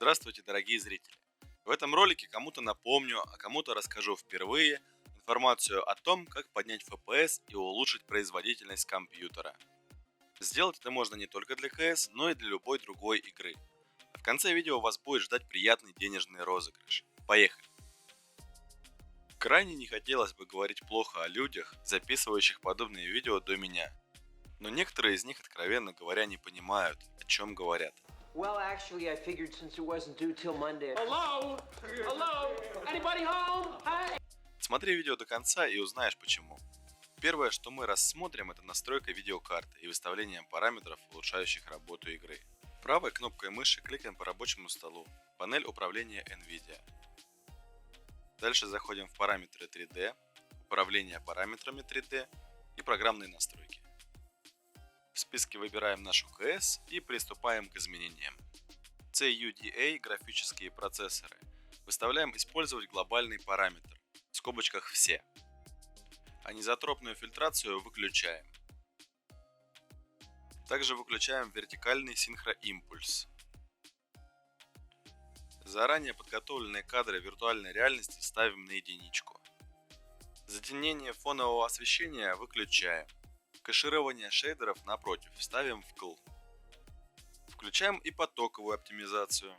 Здравствуйте, дорогие зрители! В этом ролике кому-то напомню, а кому-то расскажу впервые информацию о том, как поднять FPS и улучшить производительность компьютера. Сделать это можно не только для CS, но и для любой другой игры. А в конце видео вас будет ждать приятный денежный розыгрыш. Поехали! Крайне не хотелось бы говорить плохо о людях, записывающих подобные видео до меня. Но некоторые из них, откровенно говоря, не понимают, о чем говорят. Well, actually, I figured since it wasn't due till Monday. Hello? Hello? Anybody home? Hi. Смотри видео до конца и узнаешь почему. Первое, что мы рассмотрим, это настройка видеокарты и выставление параметров, улучшающих работу игры. Правой кнопкой мыши кликаем по рабочему столу, панель управления NVIDIA. Дальше заходим в параметры 3D, управление параметрами 3D и программные настройки. В списке выбираем нашу CS и приступаем к изменениям. CUDA графические процессоры. Выставляем использовать глобальный параметр, в скобочках все. Анизотропную фильтрацию выключаем. Также выключаем вертикальный синхроимпульс. Заранее подготовленные кадры виртуальной реальности ставим на единичку. Затемнение фонового освещения выключаем. Кэширование шейдеров напротив ставим в CL. Включаем и потоковую оптимизацию.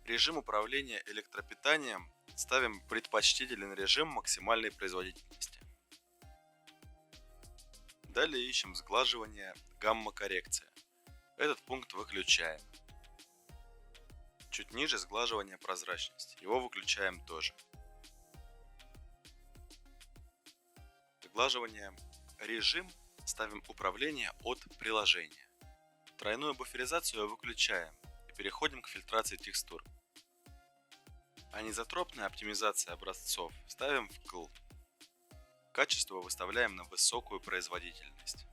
Режим управления электропитанием ставим предпочтительный режим максимальной производительности. Далее ищем сглаживание, гамма-коррекция. Этот пункт выключаем. Чуть ниже сглаживание прозрачности. Его выключаем тоже. Сглаживание режим ставим управление от приложения. Тройную буферизацию выключаем и переходим к фильтрации текстур. Анизотропная оптимизация образцов ставим в CL. Качество выставляем на высокую производительность.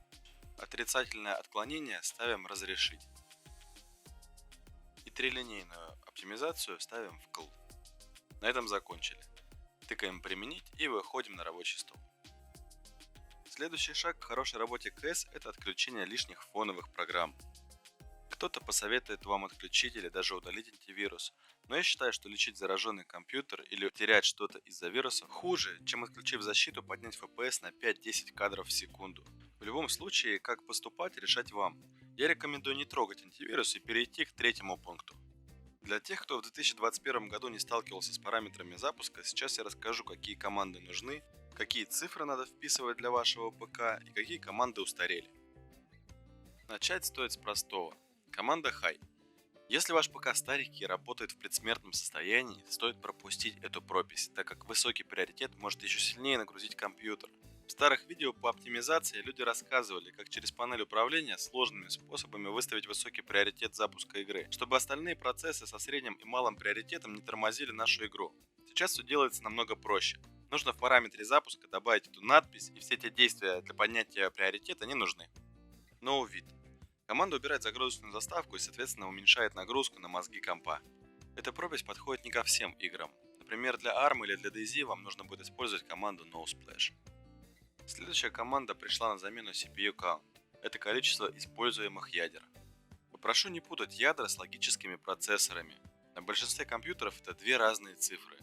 Отрицательное отклонение ставим разрешить. И трилинейную оптимизацию ставим в CL. На этом закончили. Тыкаем применить и выходим на рабочий стол. Следующий шаг к хорошей работе CS – это отключение лишних фоновых программ. Кто-то посоветует вам отключить или даже удалить антивирус, но я считаю, что лечить зараженный компьютер или терять что-то из-за вируса хуже, чем отключив защиту поднять FPS на 5-10 кадров в секунду. В любом случае, как поступать, решать вам. Я рекомендую не трогать антивирус и перейти к третьему пункту. Для тех, кто в 2021 году не сталкивался с параметрами запуска, сейчас я расскажу, какие команды нужны, какие цифры надо вписывать для вашего ПК и какие команды устарели. Начать стоит с простого. Команда High. Если ваш ПК старенький и работает в предсмертном состоянии, стоит пропустить эту пропись, так как высокий приоритет может еще сильнее нагрузить компьютер. В старых видео по оптимизации люди рассказывали, как через панель управления сложными способами выставить высокий приоритет запуска игры, чтобы остальные процессы со средним и малым приоритетом не тормозили нашу игру. Сейчас все делается намного проще. Нужно в параметре запуска добавить эту надпись, и все эти действия для поднятия приоритета не нужны. No Vid. Команда убирает загрузочную заставку и, соответственно, уменьшает нагрузку на мозги компа. Эта пропись подходит не ко всем играм. Например, для ARM или для DayZ вам нужно будет использовать команду NoSplash. Следующая команда пришла на замену CPU Count. Это количество используемых ядер. Попрошу не путать ядра с логическими процессорами. На большинстве компьютеров это две разные цифры.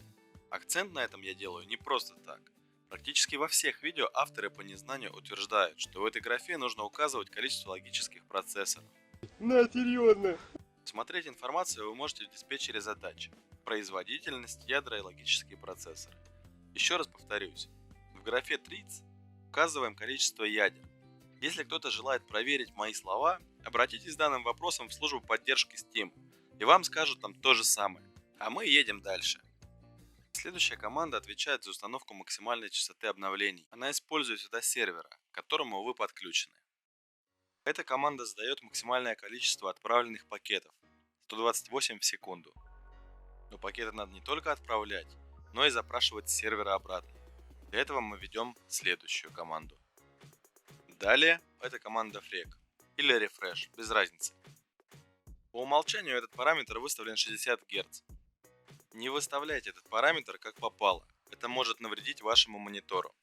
Акцент на этом я делаю не просто так. Практически во всех видео авторы по незнанию утверждают, что в этой графе нужно указывать количество логических процессоров. На, серьезно. Смотреть информацию вы можете в диспетчере задач. Производительность, ядра и логические процессоры. Еще раз повторюсь. В графе Treats указываем количество ядер. Если кто-то желает проверить мои слова, обратитесь с данным вопросом в службу поддержки Steam, и вам скажут там то же самое. А мы едем дальше. Следующая команда отвечает за установку максимальной частоты обновлений. Она использует сюда сервера, к которому вы подключены. Эта команда задает максимальное количество отправленных пакетов – 128 в секунду. Но пакеты надо не только отправлять, но и запрашивать с сервера обратно. Для этого мы ведем следующую команду. Далее это команда Frec или Refresh, без разницы. По умолчанию этот параметр выставлен 60 Гц. Не выставляйте этот параметр как попало, это может навредить вашему монитору.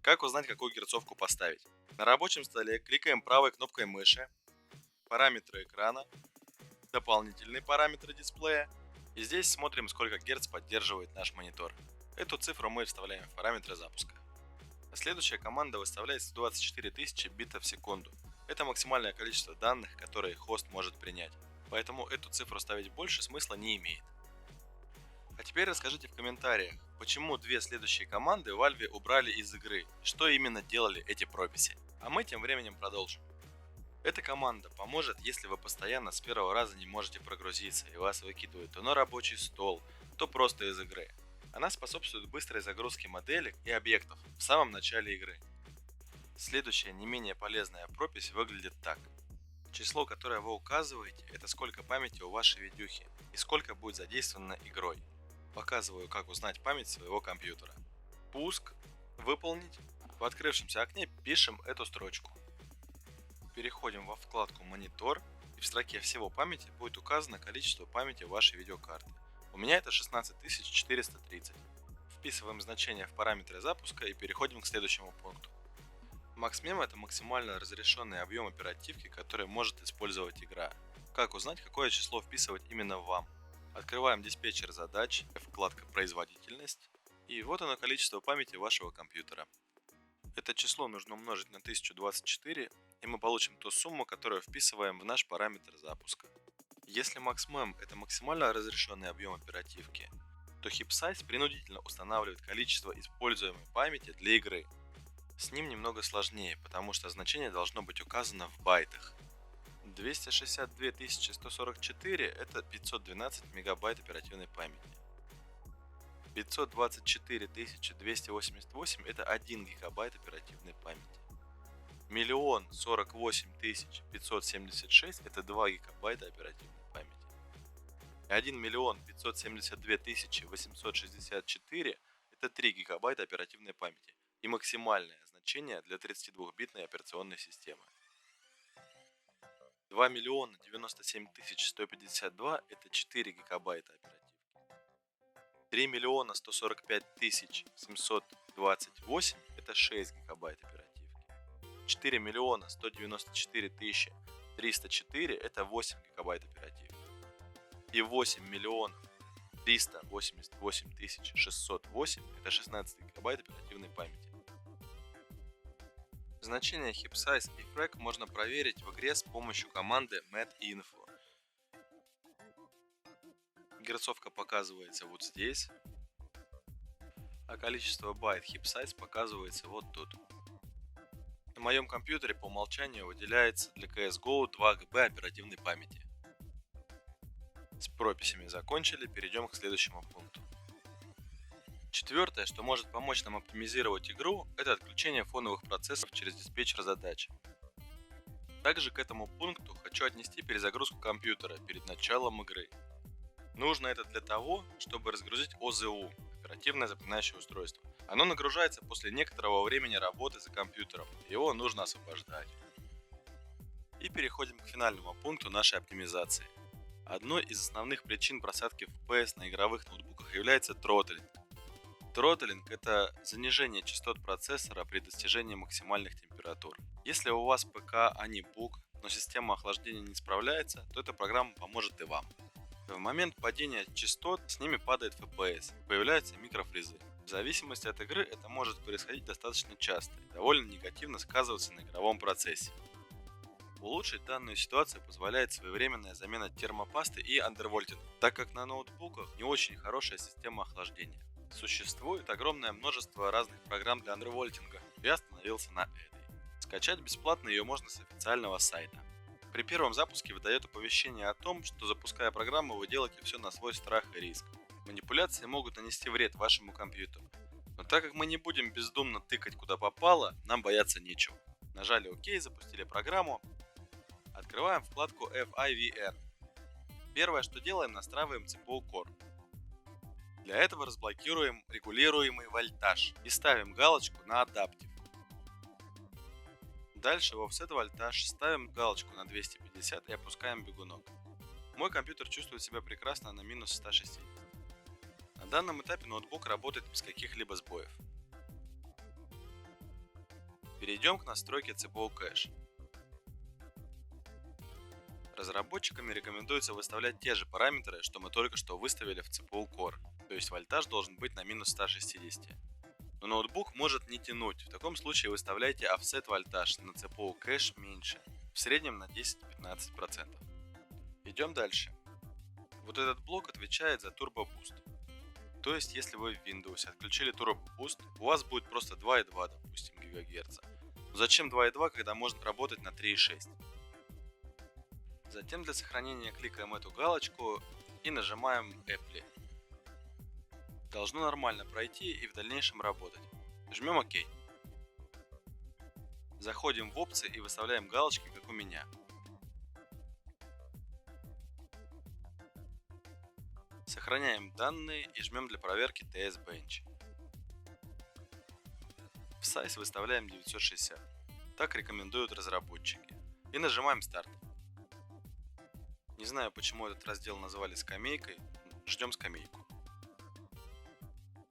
Как узнать, какую герцовку поставить? На рабочем столе кликаем правой кнопкой мыши, параметры экрана, дополнительные параметры дисплея. И здесь смотрим, сколько Гц поддерживает наш монитор. Эту цифру мы вставляем в параметры запуска. А следующая команда выставляет 124 тысячи битов в секунду. Это максимальное количество данных, которые хост может принять. Поэтому эту цифру ставить больше смысла не имеет. А теперь расскажите в комментариях, почему две следующие команды Valve убрали из игры, что именно делали эти прописи. А мы тем временем продолжим. Эта команда поможет, если вы постоянно с первого раза не можете прогрузиться и вас выкидывают то на рабочий стол, то просто из игры. Она способствует быстрой загрузке моделек и объектов в самом начале игры. Следующая не менее полезная пропись выглядит так. Число, которое вы указываете, это сколько памяти у вашей видюхи и сколько будет задействовано игрой. Показываю, как узнать память своего компьютера. Пуск, выполнить. В открывшемся окне пишем эту строчку. Переходим во вкладку «Монитор», и в строке «Всего памяти» будет указано количество памяти вашей видеокарты. У меня это 16430. Вписываем значение в параметры запуска и переходим к следующему пункту. MaxMem — это максимально разрешенный объем оперативки, который может использовать игра. Как узнать, какое число вписывать именно вам? Открываем диспетчер задач, вкладка «Производительность», и вот оно количество памяти вашего компьютера. Это число нужно умножить на 1024, и мы получим ту сумму, которую вписываем в наш параметр запуска. Если MaxMem — это максимально разрешенный объем оперативки, то HeapSize принудительно устанавливает количество используемой памяти для игры. С ним немного сложнее, потому что значение должно быть указано в байтах. 262 144 — это 512 мегабайт оперативной памяти. 524 288 — это 1 гигабайт оперативной памяти. 1 048 576 — это 2 гигабайта оперативной памяти. 1 572 864 — это 3 гигабайта оперативной памяти и максимальное значение для 32-битной операционной системы. 2 097 152 — это 4 гигабайта оперативки. 3 145 728 — это 6 гигабайт оперативки. 4 194 304 — это 8 гигабайт оперативки. И 8 388 608 — это 16 гигабайт оперативной памяти. Значение HeapSize и FRAC можно проверить в игре с помощью команды matinfo. Герцовка показывается вот здесь, а количество байт HeapSize показывается вот тут. На моем компьютере по умолчанию выделяется для CSGO 2 ГБ оперативной памяти. С прописями закончили, перейдем к следующему пункту. Четвертое, что может помочь нам оптимизировать игру, это отключение фоновых процессов через диспетчер задач. Также к этому пункту хочу отнести перезагрузку компьютера перед началом игры. Нужно это для того, чтобы разгрузить ОЗУ, оперативное запоминающее устройство. Оно нагружается после некоторого времени работы за компьютером, его нужно освобождать. И переходим к финальному пункту нашей оптимизации. Одной из основных причин просадки FPS на игровых ноутбуках является тротлинг. Тротлинг — это занижение частот процессора при достижении максимальных температур. Если у вас ПК, а не БУК, но система охлаждения не справляется, то эта программа поможет и вам. В момент падения частот с ними падает FPS, появляются микрофризы. В зависимости от игры это может происходить достаточно часто и довольно негативно сказываться на игровом процессе. Улучшить данную ситуацию позволяет своевременная замена термопасты и андервольтинга, так как на ноутбуках не очень хорошая система охлаждения. Существует огромное множество разных программ для андервольтинга, я остановился на этой. Скачать бесплатно ее можно с официального сайта. При первом запуске выдает оповещение о том, что запуская программу вы делаете все на свой страх и риск. Манипуляции могут нанести вред вашему компьютеру. Но так как мы не будем бездумно тыкать куда попало, нам бояться нечего. Нажали ОК, запустили программу. Открываем вкладку FIVN. Первое, что делаем, настраиваем CPU Core. Для этого разблокируем регулируемый вольтаж и ставим галочку на Adaptive. Дальше в Offset вольтаж ставим галочку на 250 и опускаем бегунок. Мой компьютер чувствует себя прекрасно на минус 160. На данном этапе ноутбук работает без каких-либо сбоев. Перейдем к настройке CPU Cache. Разработчиками рекомендуется выставлять те же параметры, что мы только что выставили в CPU Core, то есть вольтаж должен быть на минус 160. Но ноутбук может не тянуть, в таком случае выставляйте offset вольтаж на CPU кэш меньше, в среднем на 10-15%. Идем дальше. Вот этот блок отвечает за Turbo Boost. То есть, если вы в Windows отключили Turbo Boost, у вас будет просто 2,2, допустим, ГГц. Но зачем 2,2, когда можно работать на 3,6? Затем для сохранения кликаем эту галочку и нажимаем Apply. Должно нормально пройти и в дальнейшем работать. Жмем ОК. Заходим в опции и выставляем галочки, как у меня. Сохраняем данные и жмем для проверки TS Bench. В size выставляем 960. Так рекомендуют разработчики. И нажимаем старт. Не знаю, почему этот раздел назвали скамейкой. Ждем скамейку.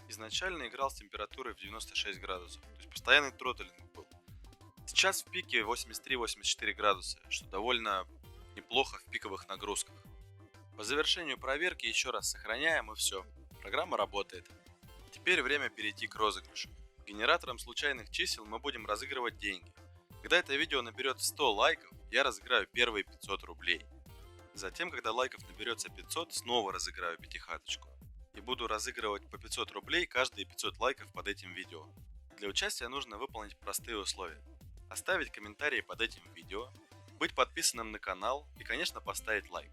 Изначально играл с температурой в 96 градусов. То есть постоянный тротлинг был. Сейчас в пике 83-84 градуса, что довольно неплохо в пиковых нагрузках. По завершению проверки еще раз сохраняем и все. Программа работает. Теперь время перейти к розыгрышу. Генератором случайных чисел мы будем разыгрывать деньги. Когда это видео наберет 100 лайков, я разыграю первые 500 рублей. Затем, когда лайков наберется 500, снова разыграю пятихаточку. И буду разыгрывать по 500 рублей каждые 500 лайков под этим видео. Для участия нужно выполнить простые условия. Оставить комментарии под этим видео, быть подписанным на канал и, конечно, поставить лайк.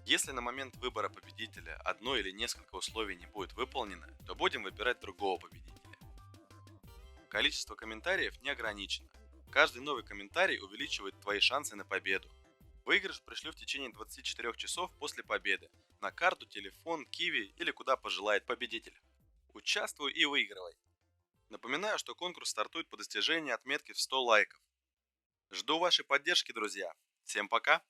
Если на момент выбора победителя одно или несколько условий не будет выполнено, то будем выбирать другого победителя. Количество комментариев не ограничено. Каждый новый комментарий увеличивает твои шансы на победу. Выигрыш пришлю в течение 24 часов после победы на карту, телефон, киви или куда пожелает победитель. Участвуй и выигрывай. Напоминаю, что конкурс стартует по достижении отметки в 100 лайков. Жду вашей поддержки, друзья. Всем пока!